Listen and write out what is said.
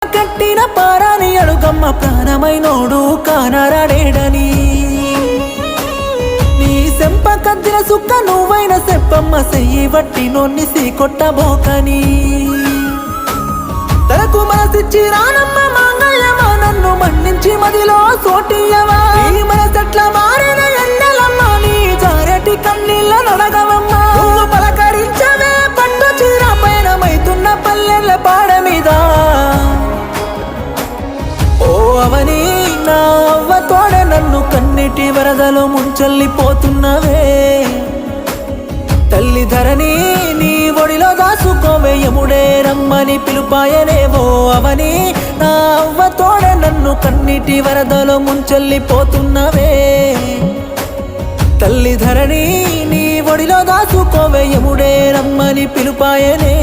కట్టిన పారాని అడుగమ్మ ప్రాణమైనోడు కానరాడేడని నీ సెంప కద్దిన సుక్క నువ్వైన సెప్పమ్మ సెయ్యి వట్టి నొన్ని కొట్టబోకని తనకు మనసిచ్చి రానమ్మ మాంగళ్యమా నన్ను మన్నించి మదిలో సోటియవా ఈ మనసెట్ల మారిన ఎండలమ్మ నీ జారటి కన్నీళ్ళ నడగవమ్మ నువ్వు పలకరించవే పట్టు చీర పయనమైతున్న పల్లెల పాడ మీద ఓ అవని నా అవ్వ తోడ నన్ను కన్నీటి వరదలో ముంచెల్లిపోతున్నవే తల్లి ధరణి నీ ఒడిలో దాసుకోవే యముడే రమ్మని పిలుపాయనేవో అవని నా అవ్వ తోడ నన్ను కన్నీటి వరదలో ముంచెల్లిపోతున్నవే తల్లి ధరణి నీ ఒడిలో దాసుకోవే యముడే రమ్మని పిలుపాయనే